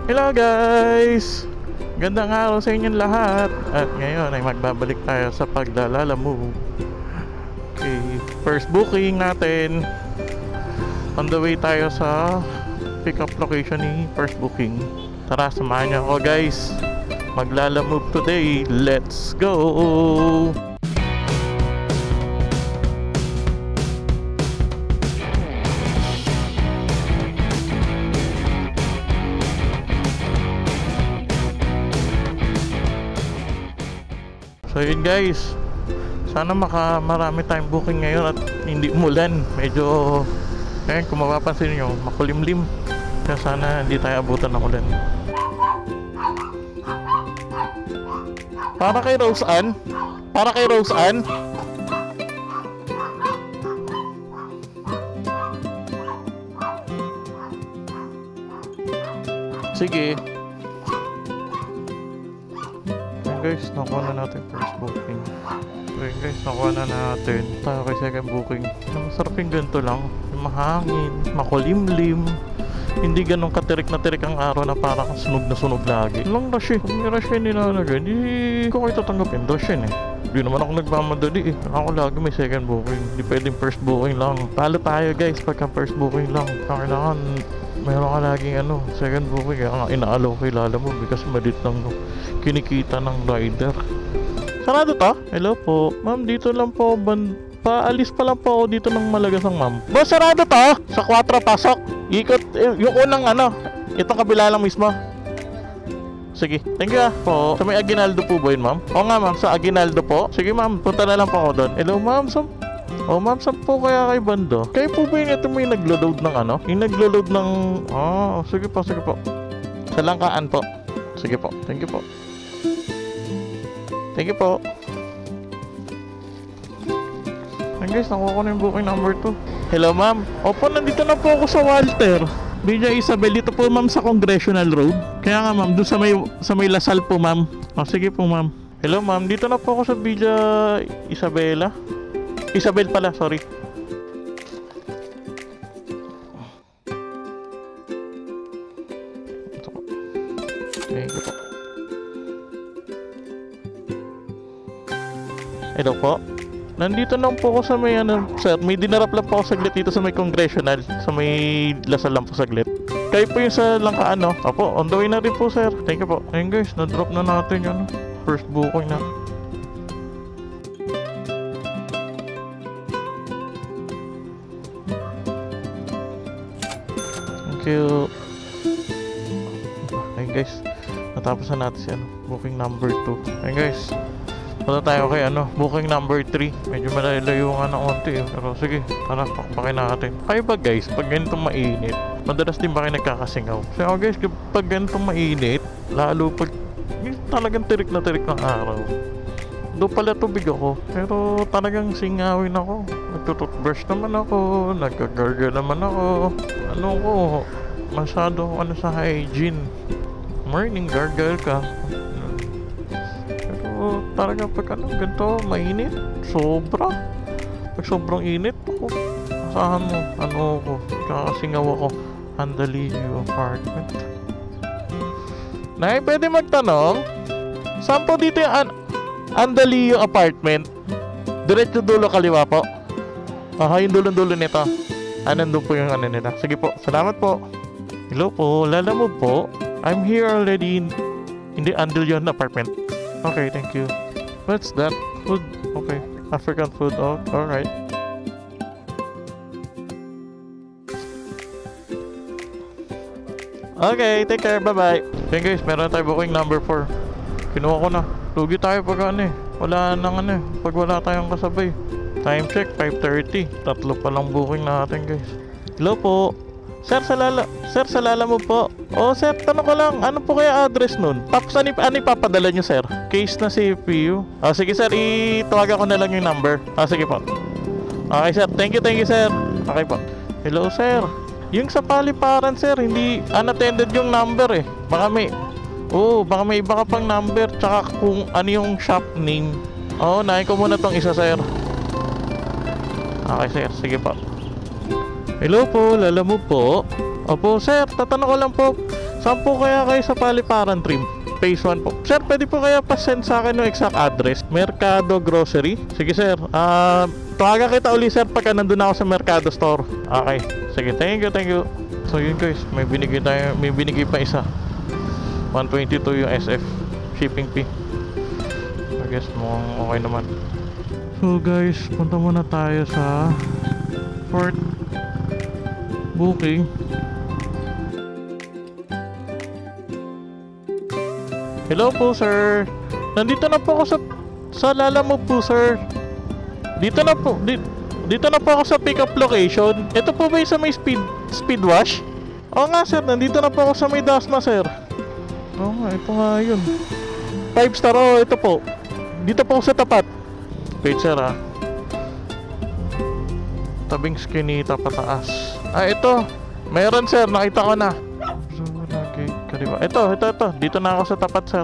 Hello guys! Gandang araw sa inyong lahat. At ngayon ay magbabalik tayo sa paglalalamu. Okay, first booking natin. On the way tayo sa pick up location ni first booking. Tara, samahan niyo ako guys. Maglalamove today. Let's go! So yun guys, sana marami tayong booking ngayon at hindi umulan. Medyo, kung mapapansin nyo, makulimlim. Kaya sana hindi tayo abutan ng ulan. Para kay Rose Ann. Para kay Rose Ann. Sige. Guys, nakuha na natin first booking. Okay guys, nakuha na natin tayo kay second booking. Masarap yung ganito lang, yung mahangin, makulimlim, hindi ganun katirik na tirik ang araw na parang sunog na sunog lagi. Lang rush eh, kung may rush yun nilalagay, hindi ko kayo tatanggapin, rush yun eh. Hindi naman ako nagmamadali eh, ako lagi may second booking, hindi pwedeng first booking lang. Talo tayo guys pagka first booking lang. Kailangan meron ka laging second booking, kaya inaalaw ko ilala mo because malit lang kinikita ng rider. Sarado to? Hello po. Ma'am, dito lang po. Paalis pa lang po ako dito ng Malagasang, ma'am. Boss, sarado to? Sa 4 pasok. Ikot, yung unang itong kabila lang mismo. Sige, thank you po. Sa may Aguinaldo po ba yun, ma'am? Oo nga, ma'am. Sa Aguinaldo po. Sige, ma'am. Punta na lang po ako doon. Hello, ma'am. Oh, ma'am, saan po kaya kay bando? Kayo po ba yun ito may naglo-load ng Yung naglo-load ng... sige po, sige po. Sa Langkaan po. Sige po, thank you po. Thank you po. Hey guys, nakuha ko na yung booking number 2. Hello ma'am. Opo, nandito na po ako sa Walter Villa Isabel. Dito po ma'am sa Congressional Road. Kaya nga ma'am, doon sa may Lasal po ma'am. Sige po ma'am. Hello ma'am, dito na po ako sa Villa Isabela. Isabel pala, sorry. Thank you po. Hello po. Nandito lang po ako sa may sir, may dinarap lang po ako saglit dito sa may Congressional, sa may Lasal lang po saglit. Kayo po yung sa Langkaan, no? Opo, on the way na rin po sir. Thank you po. Ayun guys, na-drop na natin yung first booking na. Thank you. Ayun guys, natapos na natin si booking number 2. Ayun guys, punta tayo kay booking number 3. Medyo malayo nga ng onti pero sige, tara, pakpakin natin. Kayo ba guys, pag ganitong mainit, madalas din ba kayo nagkakasingaw? So guys, pag ganitong mainit, lalo pag talagang tirik na tirik ng araw, do pala tubig ako, pero talagang singawin ako. Nagtututbrush naman ako, nagkagargle naman ako. Masyado sa hygiene. Morning gargle ka. Talaga pag ganito, mainit, sobra. Pag sobrang init, asahan mo, kakasingaw ako. Andalio Apartment. Nay, pwede magtanong? Saan po dito yung Andalio Apartment? Diretso dulo kaliwa po? Yung dulo-dulo nito. Nandun po yung nila. Sige po, salamat po. Hello po, lalamu po. I'm here already in the Andalio Apartment. Okay, thank you. What's that? Food? Okay. African food. Oh, alright. Okay, take care. Bye-bye. Okay guys, meron tayo booking number 4. Kinuha ko na. Lugi tayo pag wala nang pag wala tayong kasabay. Time check, 5:30. Tatlo pa lang booking natin guys. Hello po. Sir, sa Lalamove po. Oh, sir, tanong ko lang, ano po kaya address nun? Tapos ano ipapadala nyo, sir? Case na CPU. Sige, sir, itawagan ko na lang yung number. Sige po. Okay, sir. Thank you, sir. Okay po. Hello, sir. Yung sa paliparan, sir, hindi unattended yung number eh. Baka may iba ka pang number, tsaka kung ano yung shop name. Nahin ko muna tong isa, sir. Okay, sir. Sige po. Hello po, Lalamove po. Opo, sir, tatanong ko lang po. Saan po kaya kayo sa Paliparan Trim? Phase 1 po. Sir, pwede po kaya pa-send sa akin yung exact address? Mercado Grocery? Sige sir. Tawagan kita uli sir pagka nandun ako sa Mercado Store. Okay. Sige, thank you. So yun guys, may binigay pa isa. 122 yung SF shipping fee. I guess mukhang okay naman. So guys, punta muna tayo sa Fort Booking. Hello po sir. Nandito na po ako sa Lalamove po sir. Dito na po ako sa pick up location. Ito po ba yung sa may speed wash? Oo nga sir, nandito na po ako sa may Dasma sir. Oo nga, ito nga yun. 5 star, oh, ito po. Dito po ako sa tapat. Wait sir ah. Tabing Skinita pataas. Ito. Meron sir, nakita ko na. Ito. Dito na ako sa tapat sir.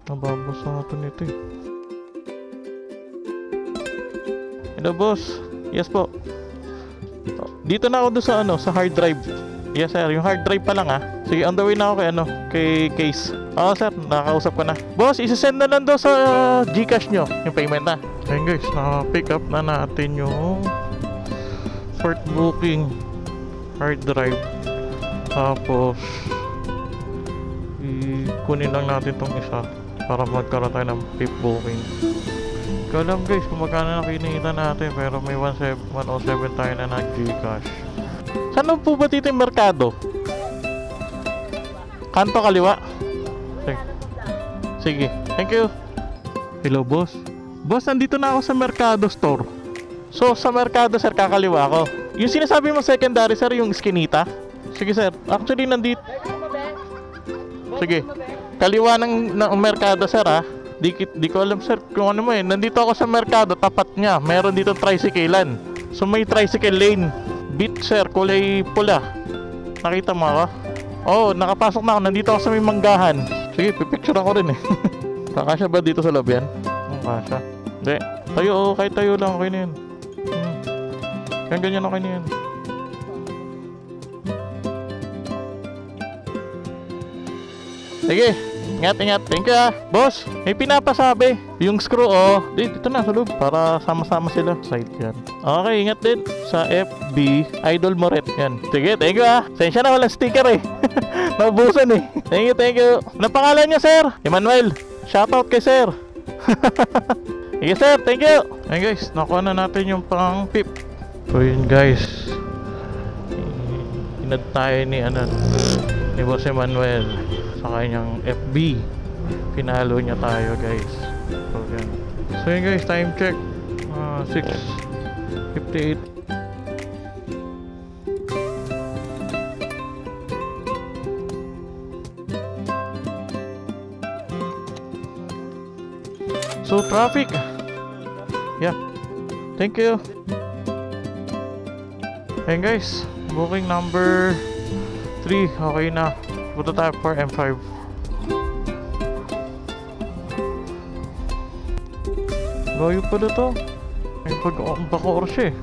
Nababos na ito nito eh. Hello boss. Yes po. Dito na ako doon sa sa hard drive. Yes sir, yung hard drive pa lang ah. Sige, on the way na ako kay case. Oo sir, nakakausap ko na. Boss, isa-send na lang daw sa GCash nyo yung payment na. Ayun guys, naka-pick up na natin yung Fort Booking hard drive. Tapos kunin lang natin tong isa para magkaroon tayo ng PIP booking. Ikaw alam guys kung magkano na kinita natin, pero may 107 tayo na nag-GCash. Saan po ba dito yung Mercado? Kanto kaliwa? Sige, thank you. Hello boss. Boss, nandito na ako sa Mercado Store. So sa Mercado sir, kakaliwa ako. Yung sinasabi mo secondary sir, yung Skinita? Sige sir, actually nandito. Sige, kaliwa ng Mercado sir ah. Di ko alam sir kung ano mo eh. Nandito ako sa Mercado, tapat niya. Meron dito tricyclean. So may tricycle lane. Beat sir, kulay pula. Nakita mo ako? Oo, nakapasok na ako. Nandito ako sa may manggahan. Sige, pipicture ako rin eh. Kakasya ba dito sa loob yan? Kakasya. Hindi. Tayo, kahit tayo lang. Okay na yun. Ganyan okay na yun. Sige. Ingat. Thank you ah. Boss, may pinapasabi. Yung screw dito na sa loob para sama-sama sila. Side yan. Okay, ingat din sa FB Idol Moret yan. Sige, thank you ah. Sensya na, walang sticker eh. Naubusan eh. Thank you. Ano pangalan niya sir? Emmanuel. Shoutout kay sir. Sige sir, thank you. Ayun guys, nakuha na natin yung pang PIP. So yun guys, inad tayo ni Boss Emmanuel sa kanyang FB. Pinalo niya tayo guys. So yun guys, time check 6:58. So traffic. Yeah. Thank you. Hey guys, booking number 3 okay na. Punta tayo for M5. Layo pala to. Ay baka oras eh.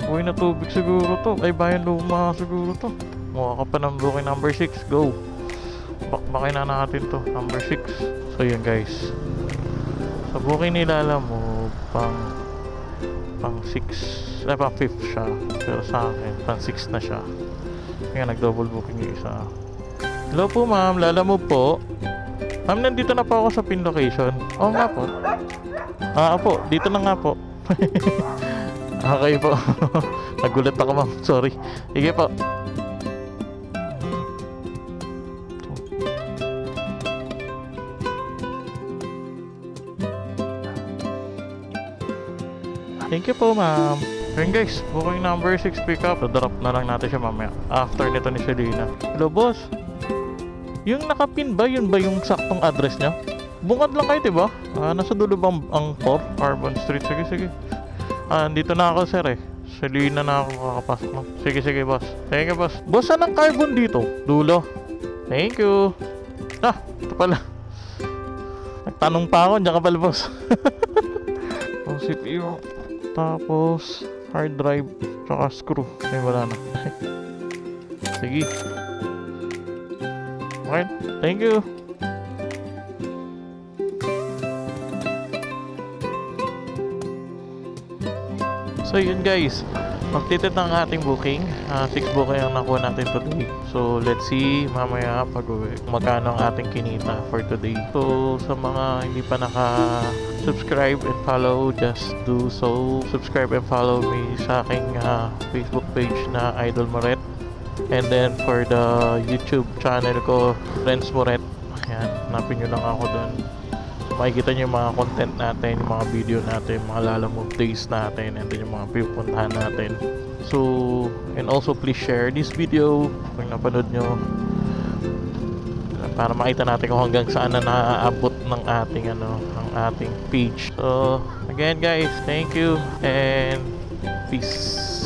Uwi na tubig siguro to. Ay bayan luma siguro to. Mukha ka pa ng booking number 6. Go. Bakbakin na natin to. Number 6. So yun guys, sa booking nila alam mo pang 6 pang 5th siya, pero sa akin pang 6 na siya kaya nag-double booking yung isa. Hello po ma'am, Lalamove po. Ma'am, nandito na po ako sa pin location. Oo nga po. Opo, dito na nga po. Okay po. Nagulat ako ma'am, sorry. Sige po. Thank you po ma'am. Ayun guys, booking number 6 pick up. Drop na lang natin siya mamaya after nito ni Selena. Hello boss, yung nakapin ba, yun ba yung saktong address niya? Bungad lang kayo diba? Nasa dulo bang ang 4 Arbon Street? Sige. Dito na ako sir eh. Selena na ako kakapasok mo. Sige boss. Thank you boss. Boss, saan ang carbon dito? Dulo. Thank you. Ito pala. Nagtanong pa ako, diyan ka pala boss. yung CPU. Tapos hard drive, tsaka screw. Ay, wala na. Sige. Okay, thank you. So yun guys, magtitid ng ating booking. 6 booking ang nakuha natin today. So let's see mamaya pag uwi magkano ang ating kinita for today. So sa mga hindi pa naka-subscribe and follow, just do so. Subscribe and follow me sa aking Facebook page na Idol Moret. And then for the YouTube channel ko, Friends Moret. Ayan, hanapin nyo lang ako doon. Makikita nyo yung mga content natin, yung mga video natin, mga lalamove days natin, and then yung mga pipuntahan natin. So, and also please share this video kung napanood nyo para makita natin kung hanggang saan na naaabot ng ating ng ating page. So, again guys, thank you and peace.